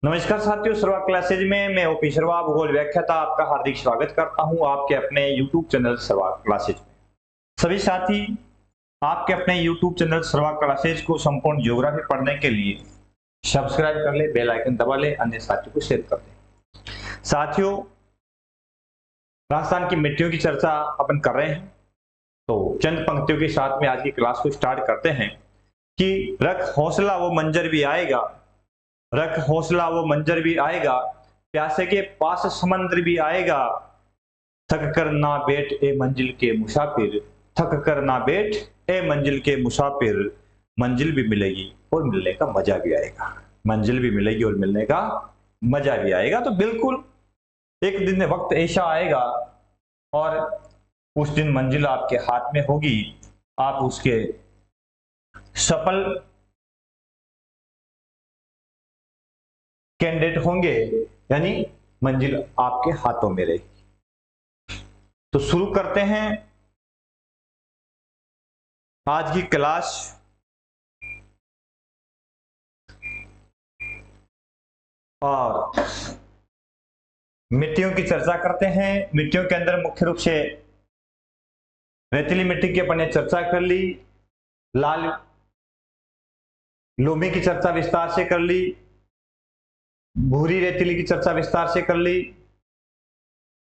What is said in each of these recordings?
नमस्कार साथियों, सर्वा क्लासेज में मैं ओपी शर्मा भूगोल व्याख्याता आपका हार्दिक स्वागत करता हूं आपके अपने YouTube चैनल सर्वा क्लासेज में। सभी साथी आपके अपने YouTube चैनल सर्वा क्लासेज को संपूर्ण ज्योग्राफी पढ़ने के लिए सब्सक्राइब कर ले, बेल आइकन दबा ले, अन्य साथियों को शेयर कर दे। साथियों, राजस्थान की मिट्टियों की चर्चा अपन कर रहे हैं, तो चंद पंक्तियों के साथ में आज की क्लास को स्टार्ट करते हैं कि रख हौसला वो मंजर भी आएगा, रख हौसला वो मंजर भी आएगा, प्यासे के पास समंदर भी आएगा, थक कर ना बैठ ए मंजिल के मुसाफिर, थक कर ना बैठ ए मंजिल के मुसाफिर, मंजिल भी मिलेगी और मिलने का मजा भी आएगा, मंजिल भी मिलेगी और मिलने का मजा भी आएगा। तो बिल्कुल एक दिन वक्त ऐसा आएगा और उस दिन मंजिल आपके हाथ में होगी, आप उसके सफल कैंडिडेट होंगे, यानी मंजिल आपके हाथों में रहेगी। तो शुरू करते हैं आज की क्लास। और मिट्टियों की चर्चा करते हैं। मिट्टियों के अंदर मुख्य रूप से रेतीली मिट्टी की अपन ने चर्चा कर ली, लाल लोमी की चर्चा विस्तार से कर ली, भूरी रेतीली की चर्चा विस्तार से कर ली,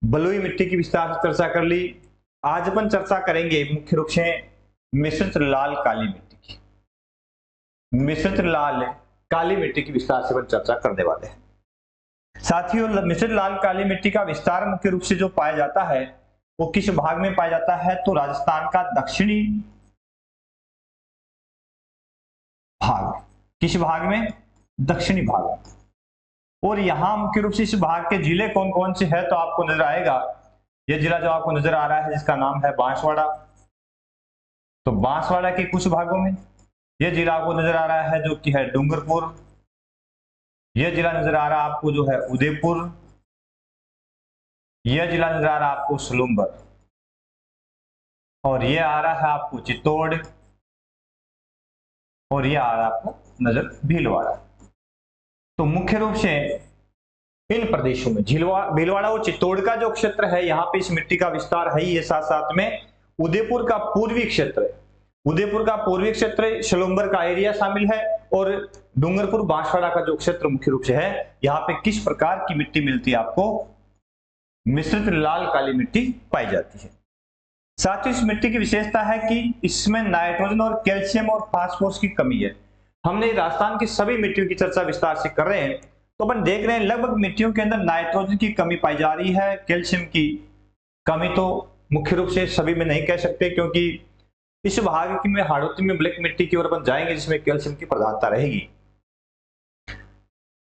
बलुई मिट्टी की विस्तार से चर्चा कर ली। आज अपन चर्चा करेंगे मुख्य रूप से मिश्रित लाल काली मिट्टी की, मिश्रित लाल काली मिट्टी की विस्तार से अपन चर्चा करने वाले हैं। साथियों, मिश्रित लाल काली मिट्टी का विस्तार मुख्य रूप से जो पाया जाता है वो किस भाग में पाया जाता है, तो राजस्थान का दक्षिणी भाग। किस भाग में? दक्षिणी भाग। और यहां मुख्य रूप से इस भाग के जिले कौन कौन से हैं, तो आपको नजर आएगा यह जिला जो आपको नजर आ रहा है जिसका नाम है बांसवाड़ा। तो बांसवाड़ा के कुछ भागों में यह जिला आपको नजर आ रहा है जो कि है डूंगरपुर, यह जिला नजर आ रहा है आपको जो है उदयपुर, यह जिला नजर आ रहा है आपको सलूम्बर, और यह आ रहा है आपको चित्तौड़, और यह आ रहा है आपको नजर भीलवाड़ा। तो मुख्य रूप से इन प्रदेशों में भीलवाड़ा और चित्तौड़ का जो क्षेत्र है यहाँ पे इस मिट्टी का विस्तार है ही है। साथ साथ में उदयपुर का पूर्वी क्षेत्र, उदयपुर का पूर्वी क्षेत्र सलूम्बर का एरिया शामिल है, और डूंगरपुर बांसवाड़ा का जो क्षेत्र मुख्य रूप से है यहाँ पे किस प्रकार की मिट्टी मिलती है आपको? मिश्रित लाल काली मिट्टी पाई जाती है। साथ ही इस मिट्टी की विशेषता है कि इसमें नाइट्रोजन और कैल्शियम और फास्फोरस की कमी है। हमने राजस्थान की सभी मिट्टियों की चर्चा विस्तार से कर रहे हैं, तो अपन देख रहे हैं लगभग मिट्टियों के अंदर नाइट्रोजन की कमी पाई जा रही है, कैल्शियम की कमी तो मुख्य रूप से सभी में नहीं कह सकते, क्योंकि इस भाग की में हाड़ौती में ब्लैक मिट्टी की ओर अपन जाएंगे जिसमें कैल्शियम की प्रधानता रहेगी।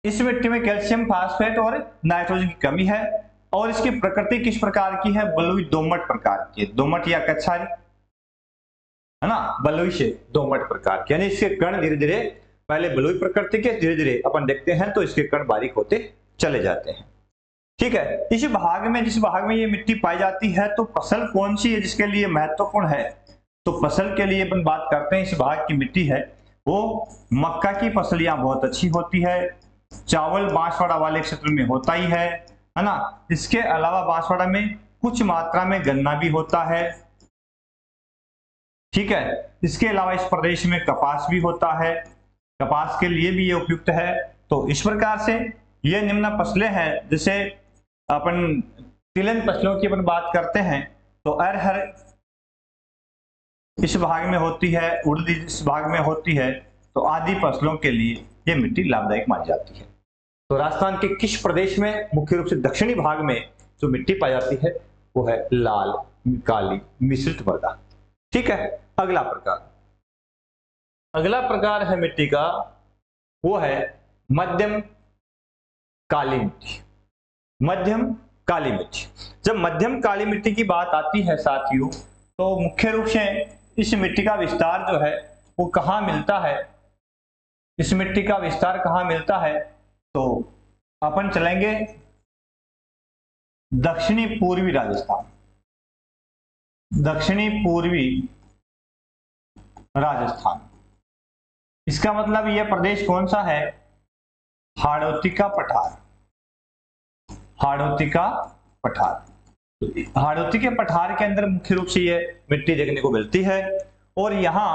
इस मिट्टी में कैल्शियम, फास्फेट और नाइट्रोजन की कमी है, और इसकी प्रकृति किस प्रकार की है? बलुई दोमट प्रकार की है, दोमट या कछारी, है ना, बलुई से दोमट प्रकार की, यानी इसके कण धीरे धीरे पहले बलुई प्रकृति के, धीरे धीरे अपन देखते हैं तो इसके कण बारीक होते चले जाते हैं। ठीक है, इस भाग में, जिस भाग में ये मिट्टी पाई जाती है, तो फसल कौन सी है जिसके लिए महत्वपूर्ण है? तो फसल के लिए अपन बात करते हैं, इस भाग की मिट्टी है वो मक्का की फसलियां बहुत अच्छी होती है, चावल बांसवाड़ा वाले क्षेत्र में होता ही है ना। इसके अलावा बांसवाड़ा में कुछ मात्रा में गन्ना भी होता है। ठीक है, इसके अलावा इस प्रदेश में कपास भी होता है, कपास के लिए भी ये उपयुक्त है। तो इस प्रकार से ये निम्न फसलें हैं। जैसे अपन तिलहन फसलों की अपन बात करते हैं तो अरहर इस भाग में होती है, उड़द इस भाग में होती है, तो आदि फसलों के लिए ये मिट्टी लाभदायक मानी जाती है। तो राजस्थान के किस प्रदेश में? मुख्य रूप से दक्षिणी भाग में जो मिट्टी पाई जाती है वो है लाल काली मिश्रित मृदा। ठीक है, अगला प्रकार, अगला प्रकार है मिट्टी का वो है मध्यम काली मिट्टी। मध्यम काली मिट्टी, जब मध्यम काली मिट्टी की बात आती है साथियों, तो मुख्य रूप से इस मिट्टी का विस्तार जो है वो कहां मिलता है? इस मिट्टी का विस्तार कहां मिलता है? तो अपन चलेंगे दक्षिणी पूर्वी राजस्थान, दक्षिणी पूर्वी राजस्थान। इसका मतलब यह प्रदेश कौन सा है? हाड़ौती का पठार, हाड़ौती का पठार। तो हाड़ौती के पठार के अंदर मुख्य रूप से ये मिट्टी देखने को मिलती है। और यहाँ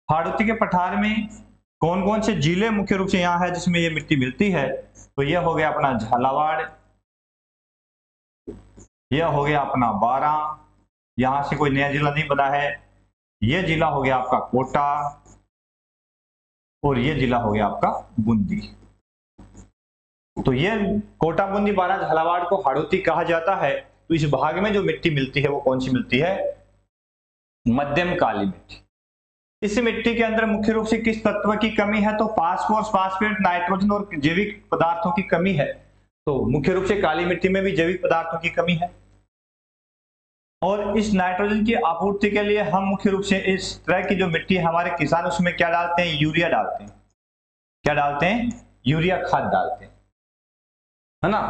हाड़ौती के पठार में कौन कौन से जिले मुख्य रूप से यहाँ है जिसमें ये मिट्टी मिलती है? तो यह हो गया अपना झालावाड़, यह हो गया अपना बारा, यहां से कोई नया जिला नहीं बना है, यह जिला हो गया आपका कोटा, और यह जिला हो गया आपका बूंदी। तो ये कोटा, बूंदी, बारा, झालावाड़ को हाड़ौती कहा जाता है। तो इस भाग में जो मिट्टी मिलती है वो कौन सी मिलती है? मध्यम काली मिट्टी। इस मिट्टी के अंदर मुख्य रूप से किस तत्व की कमी है? तो फास्फोरस, फास्फेट, नाइट्रोजन और जैविक पदार्थों की कमी है। तो मुख्य रूप से काली मिट्टी में भी जैविक पदार्थों की कमी है। और इस नाइट्रोजन की आपूर्ति के लिए हम मुख्य रूप से इस तरह की जो मिट्टी है हमारे किसान उसमें क्या डालते हैं? यूरिया डालते हैं। क्या डालते हैं? यूरिया खाद डालते हैं, है ना।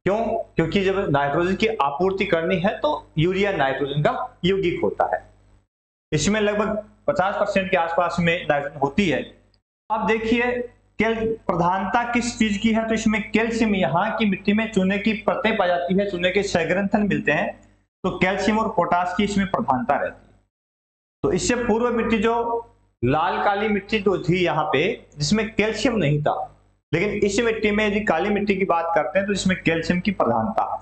क्यों? क्योंकि जब नाइट्रोजन की आपूर्ति करनी है तो यूरिया नाइट्रोजन का यौगिक होता है। इसमें लगभग 50% के आसपास में नाइट्रोजन होती है। अब देखिए प्रधानता किस चीज की है? तो इसमें कैल्शियम, यहाँ की मिट्टी में चूने की परतें पाई जाती है, चूने के सैग्रंथन मिलते हैं, तो कैल्शियम और पोटास की इसमें प्रधानता रहती है। तो इससे पूर्व मिट्टी जो लाल काली मिट्टी जो थी यहाँ पे जिसमें कैल्शियम नहीं था, लेकिन इस मिट्टी में यदि काली मिट्टी की बात करते हैं तो इसमें कैल्शियम की प्रधानता है।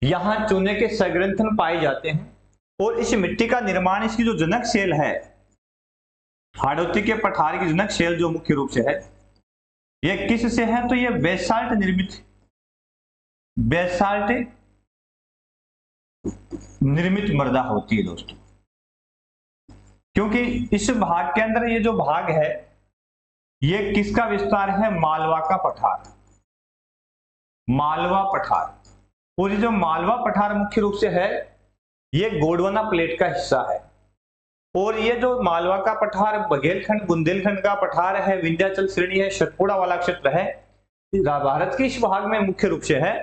यहां चूने के सैग्रंथन पाए जाते हैं। और इस मिट्टी का निर्माण, इसकी जो जनक सेल है, हाड़ौती के पठार की जनक सेल जो मुख्य रूप से है, यह किस से है? तो यह बेसाल्ट निर्मित मृदा होती है दोस्तों। क्योंकि इस भाग के अंदर ये जो भाग है ये किसका विस्तार है? मालवा का पठार, मालवा पठार। और ये जो मालवा पठार मुख्य रूप से है ये गोंडवाना प्लेट का हिस्सा है। और ये जो मालवा का पठार बघेलखंड, बुंदेलखंड का पठार है, विंध्याचल श्रेणी है, सतपुड़ा वाला क्षेत्र है, भारत के इस भाग में मुख्य रूप से है।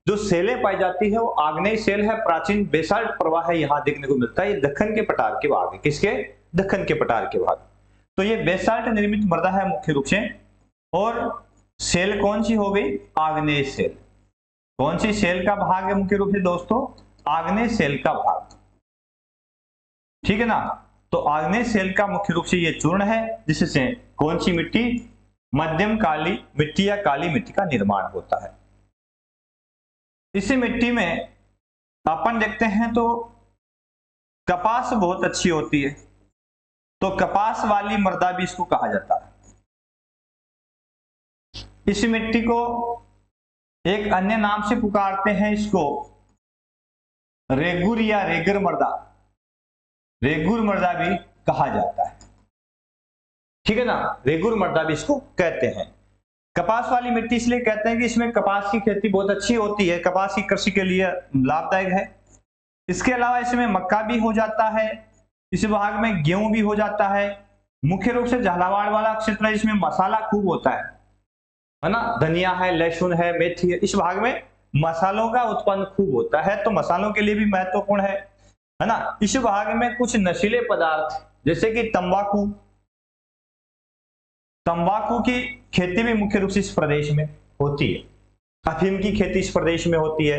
जो सेलें पाई जाती है वो आग्नेय सेल है, प्राचीन बेसाल्ट प्रवाह है यहाँ देखने को मिलता है। ये दक्कन के पठार के भाग है। किसके? दक्कन के पठार के भाग। तो ये बेसाल्ट निर्मित मृदा है मुख्य रूप से। और सेल कौन सी हो गई? आग्नेय सेल। कौन सी सेल का भाग है मुख्य रूप से दोस्तों? आग्नेय सेल का भाग, ठीक है ना। तो आग्नेय सेल का मुख्य रूप से ये चूर्ण है जिससे कौन सी मिट्टी? मध्यम काली मिट्टी या काली मिट्टी का निर्माण होता है। इसी मिट्टी में अपन देखते हैं तो कपास बहुत अच्छी होती है, तो कपास वाली मृदा भी इसको कहा जाता है। इस मिट्टी को एक अन्य नाम से पुकारते हैं, इसको रेगुर या रेगर मृदा, रेगुर मृदा भी कहा जाता है, ठीक है ना। रेगुर मृदा भी इसको कहते हैं। कपास वाली मिट्टी इसलिए कहते हैं कि इसमें कपास की खेती बहुत अच्छी होती है, कपास की कृषि के लिए लाभदायक है। इसके अलावा इसमें मक्का भी हो जाता है, इस भाग में गेहूं भी हो जाता है। मुख्य रूप से झालावाड़ वाला क्षेत्र है, इसमें मसाला खूब होता है ना। धनिया है, लहसुन है, मेथी है, इस भाग में मसालों का उत्पन्न खूब होता है, तो मसालों के लिए भी महत्वपूर्ण है ना। इस भाग में कुछ नशीले पदार्थ जैसे कि तंबाकू, तंबाकू की खेती भी मुख्य रूप से इस प्रदेश में होती है। अफीम की खेती इस प्रदेश में होती है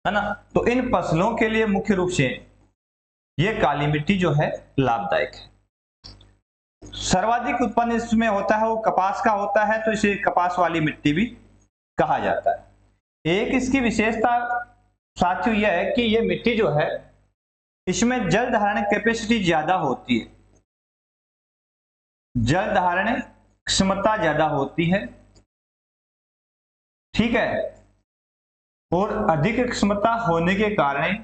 ना। तो इन फसलों के लिए मुख्य रूप से यह काली मिट्टी जो है लाभदायक है। सर्वाधिक उत्पन्न इसमें होता है वो कपास का होता है, तो इसे कपास वाली मिट्टी भी कहा जाता है। एक इसकी विशेषता साथियों यह है कि यह मिट्टी जो है इसमें जल धारण कैपेसिटी ज्यादा होती है, जल धारण क्षमता ज्यादा होती है, ठीक है। और अधिक क्षमता होने के कारण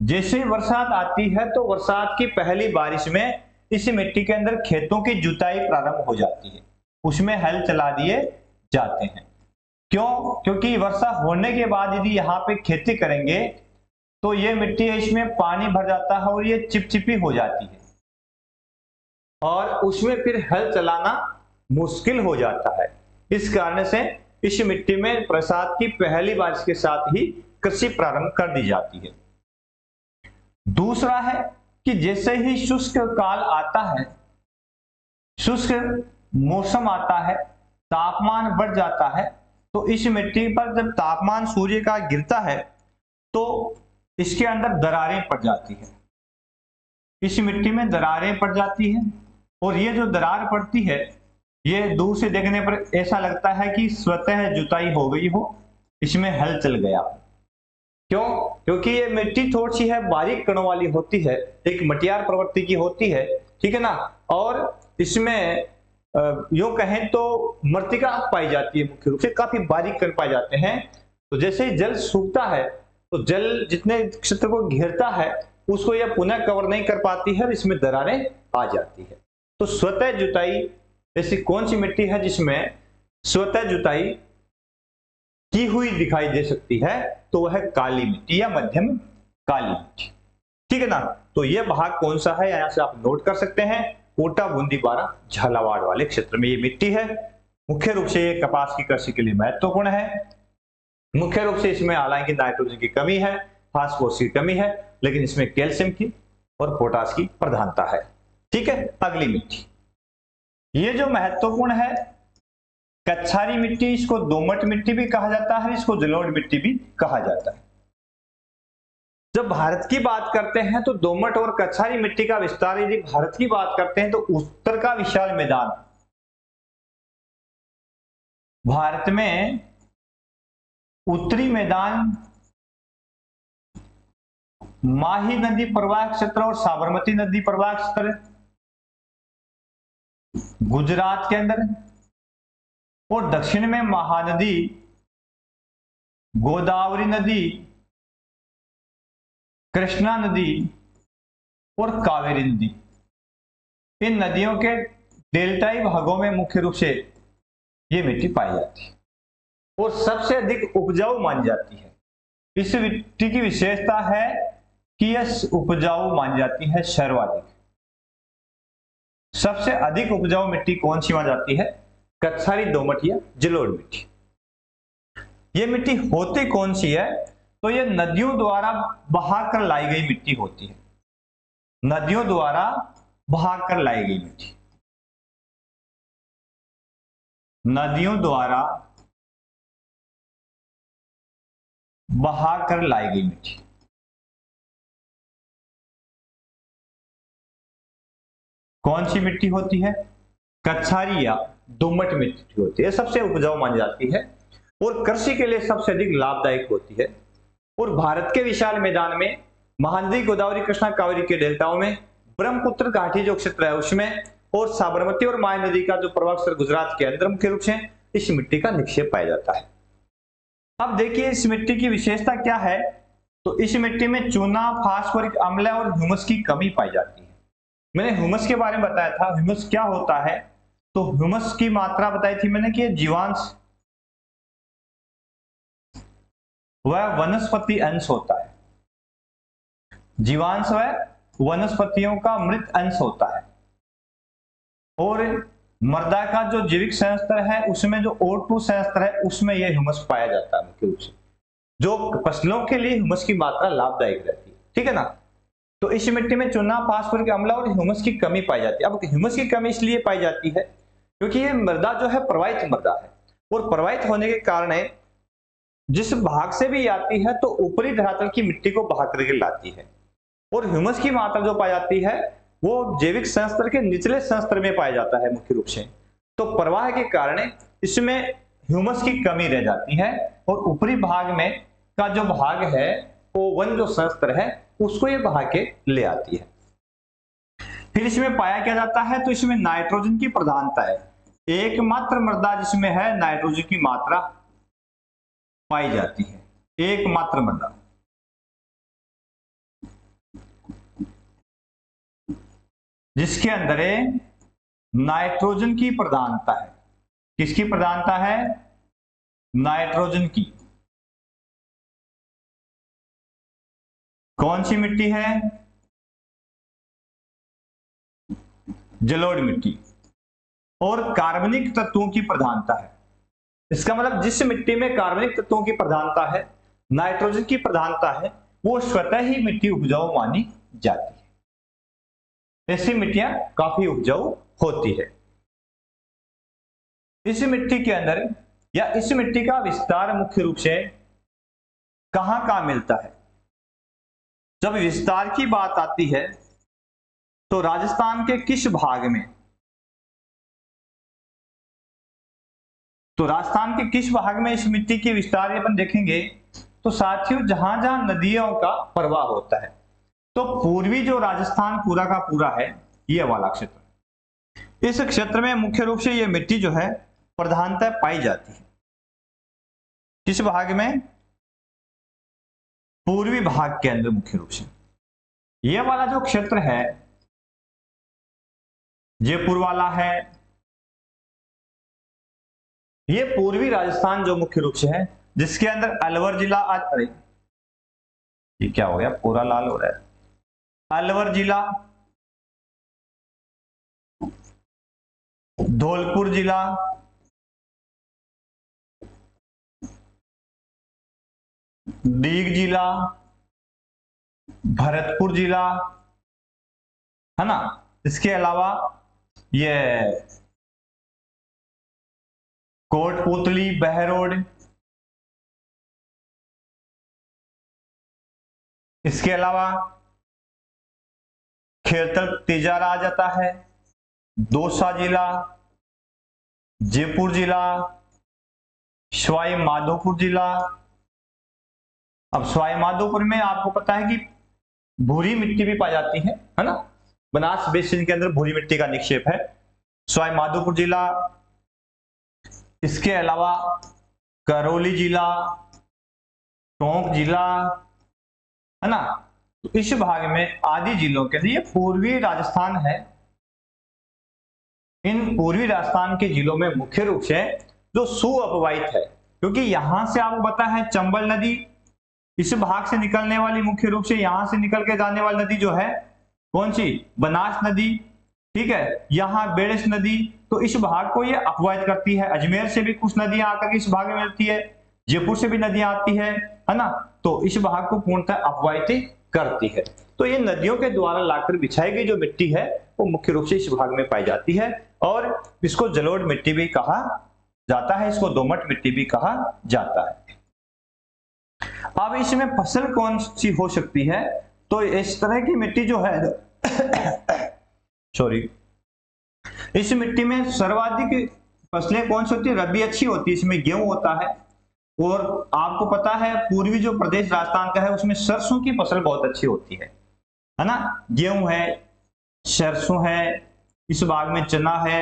जैसे ही बरसात आती है तो बरसात की पहली बारिश में इस मिट्टी के अंदर खेतों की जुताई प्रारंभ हो जाती है, उसमें हल चला दिए जाते हैं। क्यों? क्योंकि वर्षा होने के बाद यदि यहाँ पे खेती करेंगे तो ये मिट्टी है इसमें पानी भर जाता है और ये चिपचिपी हो जाती है और उसमें फिर हल चलाना मुश्किल हो जाता है। इस कारण से इस मिट्टी में बरसात की पहली बारिश के साथ ही कृषि प्रारंभ कर दी जाती है। दूसरा है कि जैसे ही शुष्क काल आता है, शुष्क मौसम आता है, तापमान बढ़ जाता है, तो इस मिट्टी पर जब तापमान सूर्य का गिरता है तो इसके अंदर दरारें पड़ जाती है, इस मिट्टी में दरारें पड़ जाती हैं। और ये जो दरार पड़ती है ये दूर से देखने पर ऐसा लगता है कि स्वतः जुताई हो गई हो, इसमें हल चल गया। क्यों? क्योंकि ये मिट्टी थोड़ी सी है बारीक कणों वाली होती है, एक मटियार प्रवृत्ति की होती है, ठीक है ना। और इसमें यूं कहें तो मृत्तिका पाई जाती है, मुख्य रूप से काफी बारीक कण पाए जाते हैं। तो जैसे ही जल सूखता है तो जल जितने क्षेत्र को घेरता है उसको यह पुनः कवर नहीं कर पाती है, इसमें दरारें आ जाती है। तो स्वतः जुताई ऐसी कौन सी मिट्टी है जिसमें स्वतः जुताई की हुई दिखाई दे सकती है? तो वह काली मिट्टी या मध्यम काली मिट्टी, ठीक है ना। तो यह भाग कौन सा है यहां से आप नोट कर सकते हैं, कोटा बूंदी बारा झालावाड़ वाले क्षेत्र में ये मिट्टी है। मुख्य रूप से ये कपास की कृषि के लिए महत्वपूर्ण है। मुख्य रूप से इसमें हालांकि नाइट्रोजन की कमी है, फास्फोरस की कमी है, लेकिन इसमें कैल्शियम की और पोटास की प्रधानता है, ठीक है। अगली मिट्टी, ये जो महत्वपूर्ण है कच्छारी मिट्टी, इसको दोमट मिट्टी भी कहा जाता है, इसको जलोढ़ मिट्टी भी कहा जाता है। जब भारत की बात करते हैं तो दोमट और कच्छारी मिट्टी का विस्तार, यदि भारत की बात करते हैं तो उत्तर का विशाल मैदान, भारत में उत्तरी मैदान माही नदी प्रवाह क्षेत्र और साबरमती नदी प्रवाह क्षेत्र गुजरात के अंदर, और दक्षिण में महानदी, गोदावरी नदी, कृष्णा नदी और कावेरी नदी, इन नदियों के डेल्टाई भागों में मुख्य रूप से ये मिट्टी पाई जाती है और सबसे अधिक उपजाऊ मानी जाती है। इस मिट्टी की विशेषता है कि यह उपजाऊ मानी जाती है, सर्वाधिक। सबसे अधिक उपजाऊ मिट्टी कौन सी मानी जाती है? कच्छारी, दोमट या जलोढ़ मिट्टी। ये मिट्टी होती कौन सी है? तो ये नदियों द्वारा बहाकर लाई गई मिट्टी होती है, नदियों द्वारा बहाकर लाई गई मिट्टी, नदियों द्वारा बहाकर लाई गई मिट्टी। कौन सी मिट्टी होती है? कच्छारी या दोमट मिट्टी होती है, सबसे उपजाऊ मानी जाती है और कृषि के लिए सबसे अधिक लाभदायक होती है। और भारत के विशाल मैदान में महानदी, गोदावरी, कृष्णा, कावेरी के डेल्टाओं में, ब्रह्मपुत्र घाटी जो क्षेत्र है उसमें, और साबरमती और माय नदी का जो प्रवाह क्षेत्र गुजरात के अंदर मुख्य रूप से इस मिट्टी का निक्षेप पाया जाता है। अब देखिए इस मिट्टी की विशेषता क्या है, तो इस मिट्टी में चूना, फास्फोरिक अम्ल और ह्यूमस की कमी पाई जाती है। मैंने ह्यूमस के बारे में बताया था, ह्यूमस क्या होता है, तो ह्यूमस की मात्रा बताई थी मैंने कि जीवांश वह वनस्पति अंश होता है, जीवांश वह वनस्पतियों का मृत अंश होता है। और मृदा का जो जैविक संयंत्र है उसमें जो O2 संयंत्र है उसमें यह ह्यूमस पाया जाता है मुख्य रूप से, जो फसलों के लिए ह्यूमस की मात्रा लाभदायक रहती है, ठीक है ना। तो इस मिट्टी में चूना, फास्फोरिक अम्ल और ह्यूमस की कमी पाई जाती है। अब ह्यूमस की कमी इसलिए पाई जाती है क्योंकि ये मृदा जो है प्रवाहित मृदा है, और प्रवाहित होने के कारण जिस भाग से भी आती है तो ऊपरी धरातल की मिट्टी को बहा करके लाती है, और ह्यूमस की मात्रा जो पाई जाती है वो जैविक संस्तर के निचले संस्तर में पाया जाता है मुख्य रूप से। तो प्रवाह के कारण इसमें ह्यूमस की कमी रह जाती है, और ऊपरी भाग में का जो भाग है O1 जो संस्तर है उसको ये बहा के ले आती है। फिर इसमें पाया क्या जाता है, तो इसमें नाइट्रोजन की प्रधानता है, एकमात्र मृदा जिसमें है नाइट्रोजन की मात्रा पाई जाती है, एकमात्र मृदा। जिसके अंदर नाइट्रोजन की प्रधानता है। किसकी प्रधानता है? नाइट्रोजन की। कौन सी मिट्टी है? जलोढ़ मिट्टी। और कार्बनिक तत्वों की प्रधानता है। इसका मतलब जिस मिट्टी में कार्बनिक तत्वों की प्रधानता है, नाइट्रोजन की प्रधानता है, वो स्वतः ही मिट्टी उपजाऊ मानी जाती है। ऐसी मिट्टियां काफी उपजाऊ होती है। इस मिट्टी के अंदर या इस मिट्टी का विस्तार मुख्य रूप से कहां मिलता है? जब विस्तार की बात आती है तो राजस्थान के किस भाग में, तो राजस्थान के किस भाग में इस मिट्टी की विस्तार अपन देखेंगे तो साथियों जहां जहां नदियों का प्रवाह होता है, तो पूर्वी जो राजस्थान पूरा का पूरा है ये वाला क्षेत्र, इस क्षेत्र में मुख्य रूप से ये मिट्टी जो है प्रधानतः पाई जाती है। किस भाग में? पूर्वी भाग के अंदर मुख्य रूप से ये वाला जो क्षेत्र है, जयपुर वाला है, ये पूर्वी राजस्थान जो मुख्य रूप से है, जिसके अंदर अलवर जिला अरे ये क्या हो गया, पूरा लाल हो रहा है, अलवर जिला, धौलपुर जिला, दीग जिला, भरतपुर जिला, है ना। इसके अलावा ये कोटपुतली, बहरोड, इसके अलावा खेरतल तेजारा आ जाता है, दौसा जिला, जयपुर जिला, सवाई माधोपुर जिला। अब सवाई माधोपुर में आपको पता है कि भूरी मिट्टी भी पाई जाती है ना, बनास बेसिन के अंदर भूरी मिट्टी का निक्षेप है, सवाई माधोपुर जिला। इसके अलावा करौली जिला, टोंक जिला, है ना। तो इस भाग में आदि जिलों के लिए पूर्वी राजस्थान है। इन पूर्वी राजस्थान के जिलों में मुख्य रूप से जो सुअपवाहित है, क्योंकि यहां से आपको पता है चंबल नदी, इस भाग से निकलने वाली मुख्य रूप से यहां से निकल के जाने वाली नदी जो है कौन सी, बनास नदी, ठीक है। यहाँ बेड़स नदी, तो इस भाग को ये अपवाहित करती है। अजमेर से भी कुछ नदियां आकर इस भाग में मिलती है, जयपुर से भी नदियां आती है ना। तो इस भाग को पूर्णतः अपवाहित करती है। तो ये नदियों के द्वारा लाकर बिछाई गई जो मिट्टी है वो मुख्य रूप से इस भाग में पाई जाती है, और इसको जलोढ़ मिट्टी भी कहा जाता है, इसको दोमट मिट्टी भी कहा जाता है। अब इसमें फसल कौन सी हो सकती है? तो इस तरह की मिट्टी जो है सॉरी, इस मिट्टी में सर्वाधिक फसलें कौन सी होती है? रबी अच्छी होती है, इसमें गेहूं होता है, और आपको पता है पूर्वी जो प्रदेश राजस्थान का है उसमें सरसों की फसल बहुत अच्छी होती है ना। गेहूं है, सरसों है, इस भाग में चना है,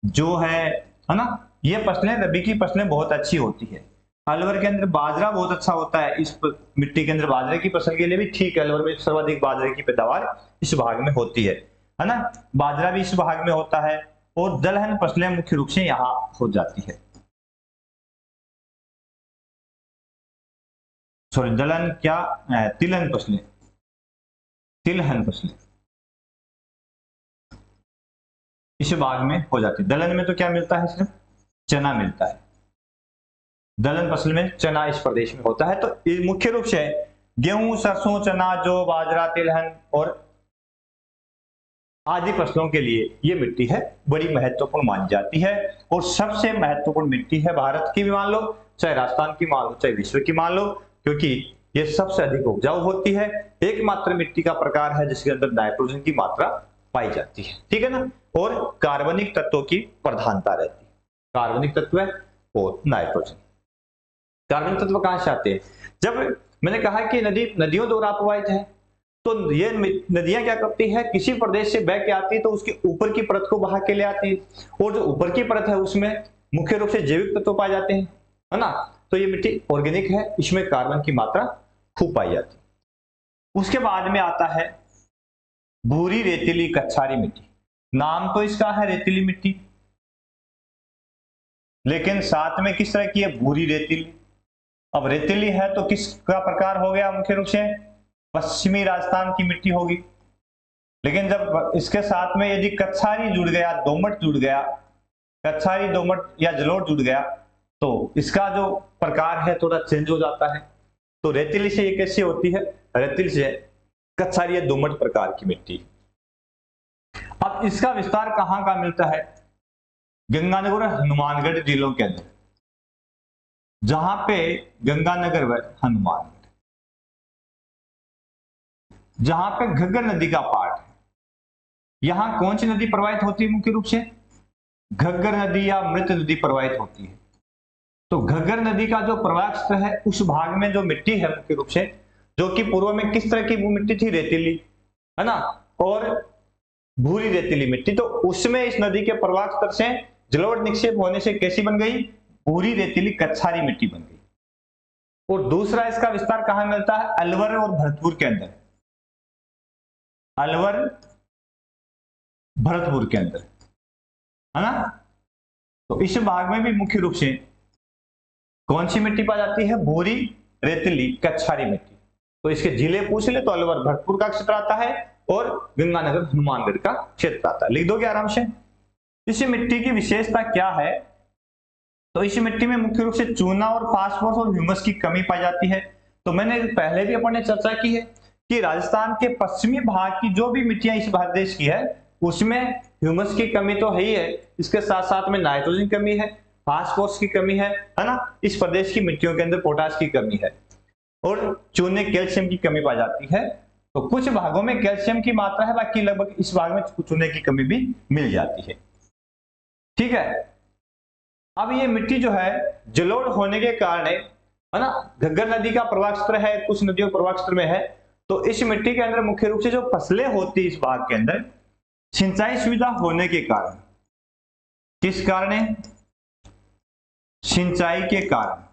जौ है ना। ये फसलें रबी की फसलें बहुत अच्छी होती है। अलवर के अंदर बाजरा बहुत अच्छा होता है, इस मिट्टी के अंदर बाजरे की फसल के लिए भी ठीक है, अलवर में सर्वाधिक बाजरे की पैदावार इस भाग में होती है ना। बाजरा भी इस भाग में होता है, और दलहन फसलें मुख्य रूप से यहां हो जाती है। सॉरी, दलहन क्या, तिलहन फसलें, तिलहन फसलें इस भाग में हो जाती है। दलहन में तो क्या मिलता है? सिर्फ चना मिलता है। दलहन फसल में चना इस प्रदेश में होता है। तो मुख्य रूप से गेहूं, सरसों, चना, जौ, बाजरा, तिलहन और आदि फसलों के लिए ये मिट्टी है बड़ी महत्वपूर्ण मानी जाती है, और सबसे महत्वपूर्ण मिट्टी है भारत की भी मान लो, चाहे राजस्थान की मान लो, चाहे विश्व की मान लो, क्योंकि ये सबसे अधिक उपजाऊ होती है। एकमात्र मिट्टी का प्रकार है जिसके अंदर नाइट्रोजन की मात्रा पाई जाती है, ठीक है ना, और कार्बनिक तत्वों की प्रधानता रहती है। कार्बनिक तत्व और नाइट्रोजन। कार्बनिक तत्व कहां से आते हैं? जब मैंने कहा कि नदियों द्वारा अपवाहित है, तो ये नदियां क्या करती है, किसी प्रदेश से बह के आती है तो उसके ऊपर की परत को बहा के ले आती है, और जो ऊपर की परत है उसमें मुख्य रूप से जैविक तत्व पाए जाते हैं, है ना। तो ये मिट्टी ऑर्गेनिक है, इसमें कार्बन की मात्रा खूब पाई जाती है। उसके बाद में आता है भूरी रेतीली कछारी मिट्टी। नाम तो इसका है रेतीली मिट्टी, लेकिन साथ में किस तरह की है? भूरी रेतीली। अब रेतीली है तो किसका प्रकार हो गया? मुख्य रूप से पश्चिमी राजस्थान की मिट्टी होगी। लेकिन जब इसके साथ में यदि कछारी जुड़ गया, दोमट जुड़ गया, कछारी, दोमट या जलोढ़ जुड़ गया, तो इसका जो प्रकार है थोड़ा चेंज हो जाता है। तो रेतीली से ये कैसी होती है? रेतीली से कछारी या दोमट प्रकार की मिट्टी। अब इसका विस्तार कहां का मिलता है? गंगानगर और हनुमानगढ़ जिलों के अंदर, जहां पे गंगानगर व हनुमानगढ़, जहां पे घग्गर नदी का पार्ट है, यहां कौन सी नदी प्रवाहित होती है? मुख्य रूप से घग्गर नदी या मृत नदी प्रवाहित होती है। तो घग्गर नदी का जो प्रवाह क्षेत्र है, उस भाग में जो मिट्टी है मुख्य रूप से, जो कि पूर्व में किस तरह की वो मिट्टी थी? रेतीली, है ना, और भूरी रेतीली मिट्टी। तो उसमें इस नदी के प्रवाह क्षेत्र से जलोढ़ निक्षेप होने से कैसी बन गई? भूरी रेतीली कछारी मिट्टी बन गई। और दूसरा इसका विस्तार कहां मिलता है? अलवर और भरतपुर के अंदर, अलवर भरतपुर के अंदर, है ना। तो इस भाग में भी मुख्य रूप से कौन सी मिट्टी पाई जाती है? भूरी रेतीली कछारी मिट्टी। तो इसके जिले पूछ ले तो अलवर भरतपुर का क्षेत्र आता है और गंगानगर हनुमानगढ़ का क्षेत्र आता है। लिख दोगे आराम से। इस मिट्टी की विशेषता क्या है? तो इस मिट्टी में मुख्य रूप से चूना और फास्फोरस और ह्यूमस की कमी पाई जाती है। तो मैंने पहले भी अपन ने चर्चा की है कि राजस्थान के पश्चिमी भाग की जो भी मिट्टियां इस भारत देश की है, उसमें ह्यूमस की कमी तो है ही है, इसके साथ साथ में नाइट्रोजन की कमी है, फास्फोरस की कमी है ना। इस प्रदेश की मिट्टियों के अंदर पोटाश की कमी है और चूने कैल्शियम की कमी पाई जाती है। तो कुछ भागों में कैल्शियम की मात्रा है, बाकी लगभग इस भाग में चूने की कमी भी मिल जाती है। ठीक है। अब ये मिट्टी जो है जलोढ़ होने के कारण है ना, घग्गर नदी का प्रवाह क्षेत्र है, कुछ नदियों प्रवाह क्षेत्र में है। तो इस मिट्टी के अंदर मुख्य रूप से जो फसलें होती है इस भाग के अंदर, सिंचाई सुविधा होने के कारण, किस कारण है? सिंचाई के कारण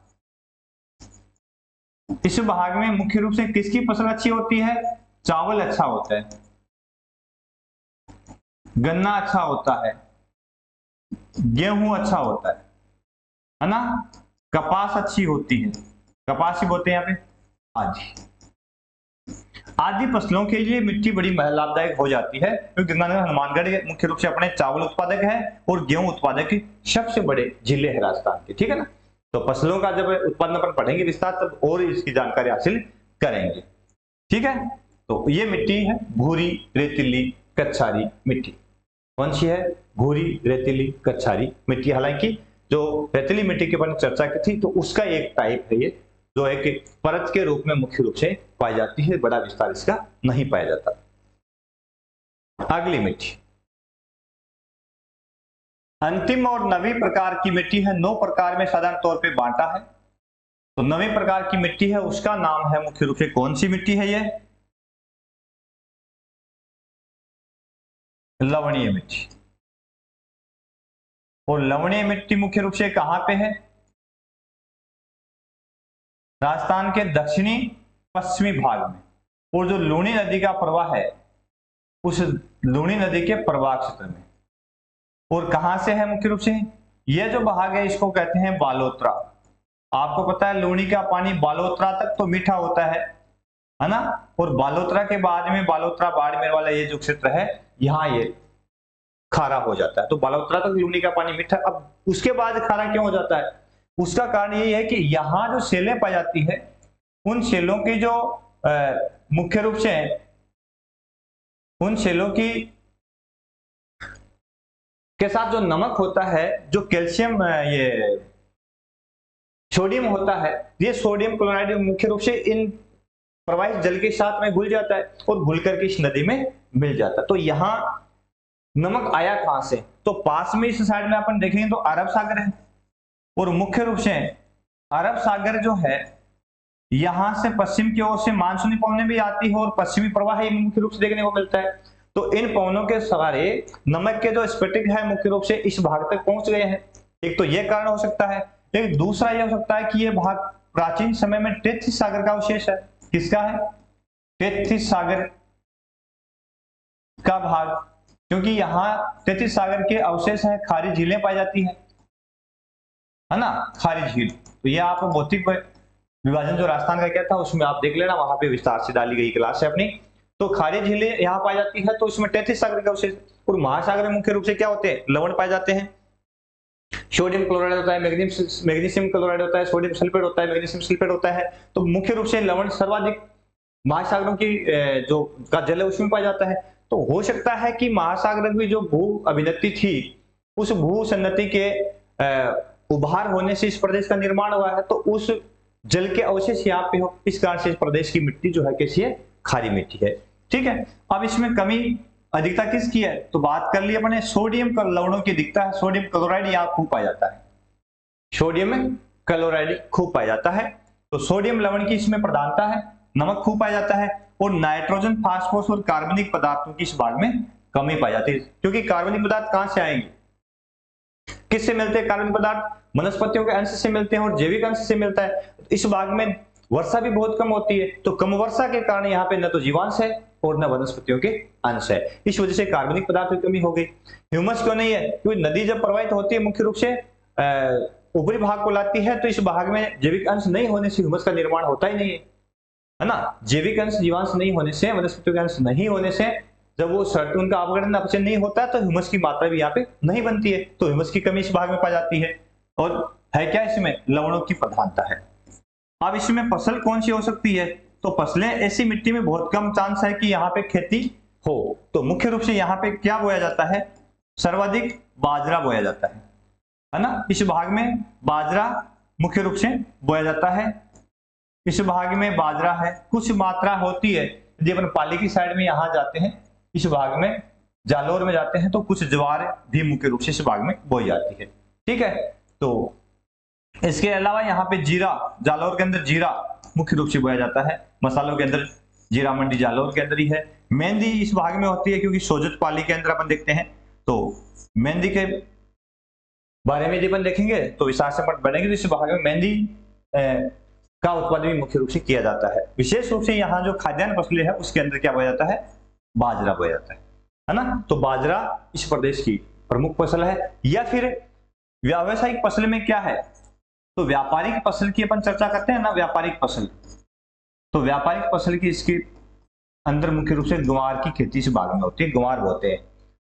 इस भाग में मुख्य रूप से किसकी फसल अच्छी होती है? चावल अच्छा होता है, गन्ना अच्छा होता है, गेहूं अच्छा होता है ना, कपास अच्छी होती है, कपास ही बोलते हैं यहाँ पे, आदि फसलों के लिए मिट्टी बड़ी लाभदायक हो जाती है, क्योंकि गंगानगर हनुमानगढ़ मुख्य रूप से अपने चावल उत्पादक है और गेहूं उत्पादक सबसे बड़े जिले हैं राजस्थान के। ठीक है ना। तो फसलों का जब उत्पादन पर पढ़ेंगे विस्तार, तब और इसकी जानकारी हासिल करेंगे। ठीक है। तो ये मिट्टी है भूरी रेतीली कछारी मिट्टी। कौन सी है? भूरी रेतीली कछारी मिट्टी। हालांकि जो रेतीली मिट्टी के बारे में चर्चा की थी, तो उसका एक टाइप है ये, जो है कि परत के रूप में मुख्य रूप से पाई जाती है, बड़ा विस्तार इसका नहीं पाया जाता। अगली मिट्टी अंतिम और नवी प्रकार की मिट्टी है। 9 प्रकार में साधारण तौर पे बांटा है। तो नवी प्रकार की मिट्टी है, उसका नाम है मुख्य रूप से, कौन सी मिट्टी है ये? लवणीय मिट्टी। और लवणीय मिट्टी मुख्य रूप से कहां पे है? राजस्थान के दक्षिणी पश्चिमी भाग में। और जो लूणी नदी का प्रवाह है, उस लूणी नदी के प्रवाह क्षेत्र में। और कहां से है मुख्य रूप से? यह जो भाग है इसको कहते हैं बालोतरा। आपको पता है लूणी का पानी बालोतरा तक तो मीठा होता है ना। और बालोतरा के बाद में बालोतरा बाड़मेर वाला ये जो क्षेत्र है, यहाँ ये खारा हो जाता है। तो बालोतरा तक लूणी का पानी मीठा, अब उसके बाद खारा क्यों हो जाता है? उसका कारण ये है कि यहाँ जो सेलें पाई जाती है, उन सेलों की जो मुख्य रूप से उन सेलों की के साथ जो नमक होता है, जो कैल्शियम ये सोडियम होता है, ये सोडियम क्लोराइड मुख्य रूप से इन प्रवाहित जल के साथ में घुल जाता है और घुल करके इस नदी में मिल जाता है। तो यहाँ नमक आया कहां से? तो पास में इस साइड में अपन देखेंगे तो अरब सागर है, और मुख्य रूप से अरब सागर जो है यहां से पश्चिम की ओर से मानसूनी पवनें भी आती है और पश्चिमी प्रवाह मुख्य रूप से देखने को मिलता है। तो इन पवनों के सहारे नमक के जो स्फटिक है मुख्य रूप से इस भाग तक पहुंच गए हैं। एक तो यह कारण हो सकता है, लेकिन दूसरा यह हो सकता है कि यह भाग प्राचीन समय में टेथिस सागर का अवशेष है। किसका है? टेथिस सागर का भाग, क्योंकि यहाँ टेथिस सागर के अवशेष है, खारी झीलें पाई जाती है ना, खारी झील। तो यह आप भौतिक विभाजन जो राजस्थान का क्या था उसमें आप देख लेना, वहां पे विस्तार से डाली गई क्लास है अपनी। तो खारी झीलें यहाँ पाई जाती है, तो उसमें टेथिस सागर के अवशेष। और महासागर में मुख्य रूप से क्या होते हैं? लवण पाए जाते हैं, सोडियम क्लोराइड होता है, मैग्नीशियम क्लोराइड होता है, सोडियम सल्फेट होता है, मैग्नीशियम सल्फेट होता है। तो मुख्य रूप से लवण सर्वाधिक महासागरों की जो का जल है उसमें पाया जाता है। तो हो सकता है कि महासागर की जो भू अभिव्यक्ति थी उस भू सन्नति के उभार होने से इस प्रदेश का निर्माण हुआ है, तो उस जल के अवशेष यहाँ पे हो, इस कारण से इस प्रदेश की मिट्टी जो है कैसी है, खारी मिट्टी है। ठीक है, अब इसमें कमी अधिकता किसकी है, तो बात कर ली अपने सोडियम का लवणों की अधिकता है। सोडियम क्लोराइड यहाँ खूब पाया जाता है, सोडियम क्लोराइड खूब पाया जाता है, तो सोडियम लवण की इसमें प्रधानता है। नमक खूब पाया जाता है, और नाइट्रोजन, फास्फोरस और कार्बनिक पदार्थों की इस भाग में कमी पाई जाती है, क्योंकि कार्बनिक पदार्थ कहां से आएंगे, किससे मिलते हैं कार्बनिक पदार्थ, वनस्पतियों के अंश से मिलते हैं और जैविक अंश से मिलता है। इस भाग में वर्षा भी बहुत कम होती है, तो कम वर्षा के कारण यहाँ पे न तो जीवांश है और न वनस्पतियों के अंश है, इस वजह से कार्बनिक पदार्थ की कमी हो गई। ह्यूमस क्यों नहीं है, क्योंकि नदी जब प्रवाहित होती है मुख्य रूप से ऊपरी भाग को लाती है, तो इस भाग में जैविक अंश नहीं होने से ह्यूमस का निर्माण होता ही नहीं है ना। जैविक अंश, जीवांश नहीं होने से, वनस्पतियों के अंश नहीं होने से जब वो उनका अपघटन अपचयन नहीं होता है, तो ह्यूमस की मात्रा भी यहाँ पे नहीं बनती है, तो ह्यूमस की कमी इस भाग में पाई जाती है। और है क्या इसमें, लवणों की प्रधानता है। अब इसमें फसल कौन सी हो सकती है, तो फसलें ऐसी मिट्टी में बहुत कम चांस है कि यहाँ पे खेती हो, तो मुख्य रूप से यहाँ पे क्या बोया जाता है, सर्वाधिक बाजरा बोया जाता है ना। इस भाग में बाजरा मुख्य रूप से बोया जाता है, इस भाग में बाजरा है, कुछ मात्रा होती है। यदि अपन पाली की साइड में यहाँ जाते हैं, इस भाग में जालोर में जाते हैं, तो कुछ ज्वार भी मुख्य रूप से इस भाग में बोई जाती है। ठीक है, तो इसके अलावा यहाँ पे जीरा, जालोर के अंदर जीरा मुख्य रूप से बोया जाता है, मसालों के अंदर जीरा मंडी जालोर के अंदर ही है। मेहंदी इस भाग में होती है, क्योंकि सोजत पाली के अंदर अपन देखते हैं, तो मेहंदी के बारे में यदि अपन देखेंगे तो विस्तार से अपन बढ़ेंगे, तो इस भाग में मेहंदी का उत्पादन भी मुख्य रूप से किया जाता है। विशेष रूप से यहाँ जो खाद्यान्न फसलें है उसके अंदर क्या बोया जाता है, बाजरा बोया जाता है ना। तो बाजरा इस प्रदेश की प्रमुख फसल है। या फिर व्यावसायिक फसल में क्या है, तो व्यापारिक फसल की अपन चर्चा करते हैं ना, व्यापारिक फसल, तो व्यापारिक फसल की इसके अंदर मुख्य रूप से ग्वार की खेती इस भाग में होती है, ग्वार बोते हैं,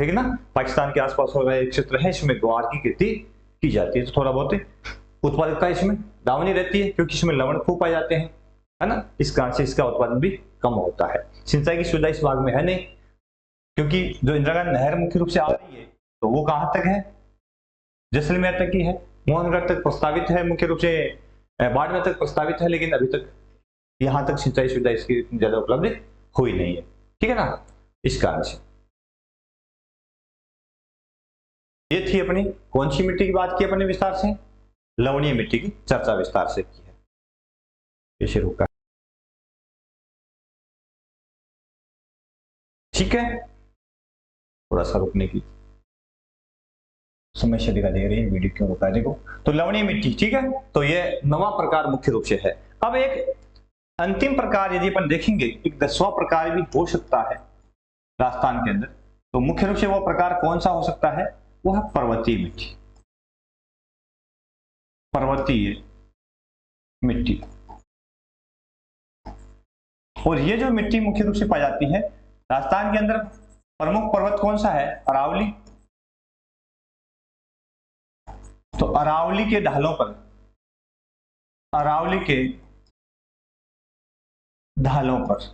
ठीक है ना। पाकिस्तान के आसपास वाला एक क्षेत्र है, इसमें ग्वार की खेती की जाती है, तो थोड़ा बहुत उत्पादकता इसमें डाउन रहती है, क्योंकि इसमें लवण खूब पाए जाते हैं, है ना, इस कारण से इसका उत्पादन भी कम होता है। सिंचाई की सुविधा इस भाग में है नहीं, क्योंकि जो इंदिरा गांधी नहर मुख्य रूप से आ रही है, तो वो कहां तक है, जैसलमेर तक की है, मोहनगढ़ तक प्रस्तावित है, मुख्य रूप से बाड़मेर तक प्रस्तावित है, लेकिन अभी तक यहां तक सिंचाई सुविधा इसकी इतनी ज्यादा उपलब्ध हुई नहीं है, ठीक है ना। इस कारण से ये थी अपनी कौन सी मिट्टी की बात की अपने विस्तार से, लवणीय मिट्टी की चर्चा विस्तार से की है। ये शुरू का ठीक है, थोड़ा सा रुकने की समस्या दिखा दे रही है, वीडियो क्यों रुका है देखो। तो लवणीय मिट्टी, ठीक है, तो ये नवा प्रकार मुख्य रूप से है। अब एक अंतिम प्रकार यदि अपन देखेंगे, एक 10वां प्रकार भी हो सकता है राजस्थान के अंदर, तो मुख्य रूप से वो प्रकार कौन सा हो सकता है, वो है पर्वतीय मिट्टी, पर्वतीय मिट्टी। और ये जो मिट्टी मुख्य रूप से पाई जाती है राजस्थान के अंदर, प्रमुख पर्वत कौन सा है, अरावली। तो अरावली के ढालों पर, अरावली के ढालों पर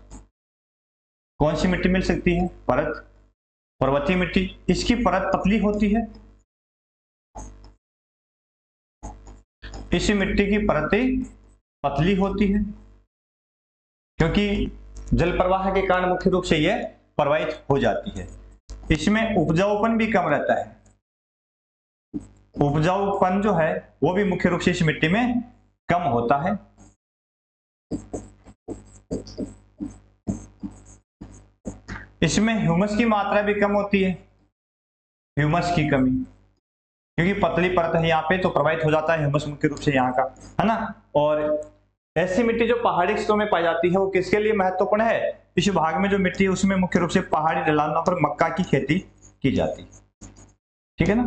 कौन सी मिट्टी मिल सकती है, परत पर्वतीय मिट्टी। इसकी परत पतली होती है, इस मिट्टी की परतें पतली होती है, क्योंकि जल प्रवाह के कारण मुख्य रूप से यह प्रवाहित हो जाती है। इसमें उपजाऊपन भी कम रहता है, उपजाऊपन जो है वो भी मुख्य रूप से इस मिट्टी में कम होता है। इसमें ह्यूमस की मात्रा भी कम होती है, ह्यूमस की कमी, क्योंकि पतली परत है यहाँ पे, तो प्रवाहित हो जाता है ह्यूमस मुख्य रूप से यहाँ का, है ना। और ऐसी मिट्टी जो पहाड़ी क्षेत्रों में पाई जाती है, वो किसके लिए महत्वपूर्ण है, इस भाग में जो मिट्टी है उसमें मुख्य रूप से पहाड़ी ढलानों पर मक्का की खेती की जाती है, ठीक है ना,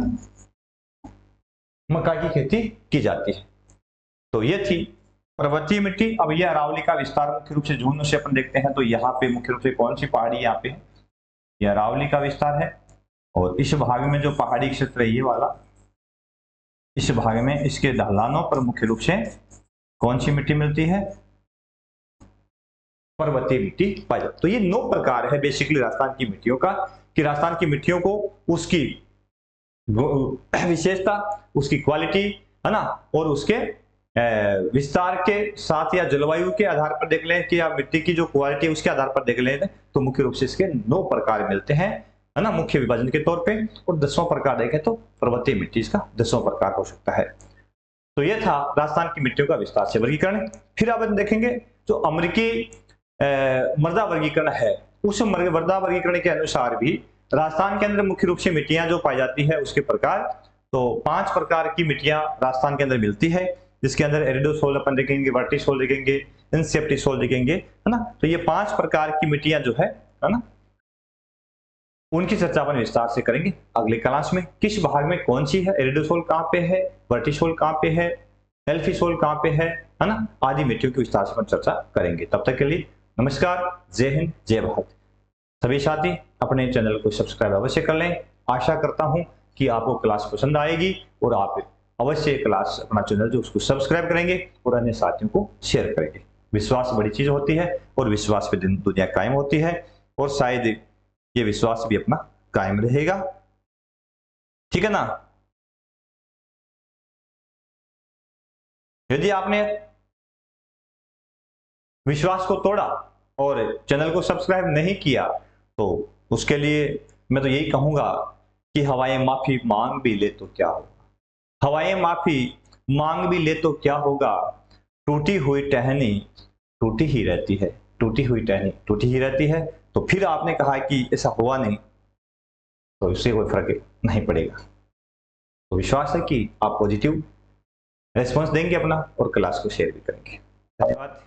मक्का की खेती की जाती है। तो ये थी पर्वतीय मिट्टी। अब ये अरावली का विस्तार मुख्य रूप से जून से अपन देखते हैं, तो यहाँ पे मुख्य रूप से कौन सी पहाड़ी यहाँ पे, ये अरावली का विस्तार है। और इस भाग में जो पहाड़ी क्षेत्र है ये वाला, इस भाग में इसके ढलानों पर मुख्य रूप से कौन सी मिट्टी मिलती है, पर्वतीय मिट्टी पाई जाती है। तो ये 9 प्रकार है बेसिकली राजस्थान की मिट्टियों का, कि राजस्थान की मिट्टियों को उसकी विशेषता, उसकी क्वालिटी, है ना, और उसके विस्तार के साथ या जलवायु के आधार पर देख लें कि या मिट्टी की जो क्वालिटी है उसके आधार पर देख लें तो मुख्य रूप से इसके 9 प्रकार मिलते हैं, है ना, मुख्य विभाजन के तौर पे। और 10वां प्रकार देखें तो पर्वतीय मिट्टी इसका 10वां प्रकार हो सकता है। तो ये था राजस्थान की मिट्टियों का विस्तार से वर्गीकरण। फिर आप देखेंगे जो अमेरिकी मृदा वर्गीकरण है, उस मृदा वर्गीकरण के अनुसार भी राजस्थान के अंदर मुख्य रूप से मिट्टियां जो पाई जाती है उसके प्रकार, तो 5 प्रकार की मिट्टियां राजस्थान के अंदर मिलती है, जिसके अंदर एरिडोसोल अपन देखेंगे, वर्टिसोल देखेंगे, इनसेप्टिसोल देखेंगे, है ना। तो ये 5 प्रकार की मिट्टियां जो है ना, उनकी चर्चा अपन विस्तार से करेंगे अगले क्लास में। किस भाग में कौन सी है, एरिडोसोल कहाँ पे है, वर्टिसोल कहाँ पे है, एल्फिसोल कहाँ पे है ना, आदि मिट्टियों की विस्तार से अपन चर्चा करेंगे। तब तक के लिए नमस्कार, जय हिंद, जय भारत। सभी साथी अपने चैनल को सब्सक्राइब अवश्य कर लें। आशा करता हूं कि आपको क्लास पसंद आएगी और आप अवश्य क्लास अपना चैनल जो उसको सब्सक्राइब करेंगे और अन्य साथियों को शेयर करेंगे। विश्वास बड़ी चीज होती है और विश्वास पे दुनिया कायम होती है, और शायद ये विश्वास भी अपना कायम रहेगा। ठीक है ना। यदि आपने विश्वास को तोड़ा और चैनल को सब्सक्राइब नहीं किया तो उसके लिए मैं तो यही कहूंगा कि हवाएं माफी मांग भी ले तो क्या होगा, हवाएं माफी मांग भी ले तो क्या होगा, टूटी हुई टहनी टूटी ही रहती है, टूटी हुई टहनी टूटी ही रहती है। तो फिर आपने कहा कि ऐसा हुआ नहीं, तो इससे कोई फर्क नहीं पड़ेगा। तो विश्वास है कि आप पॉजिटिव रेस्पॉन्स देंगे अपना और क्लास को शेयर भी करेंगे। धन्यवाद।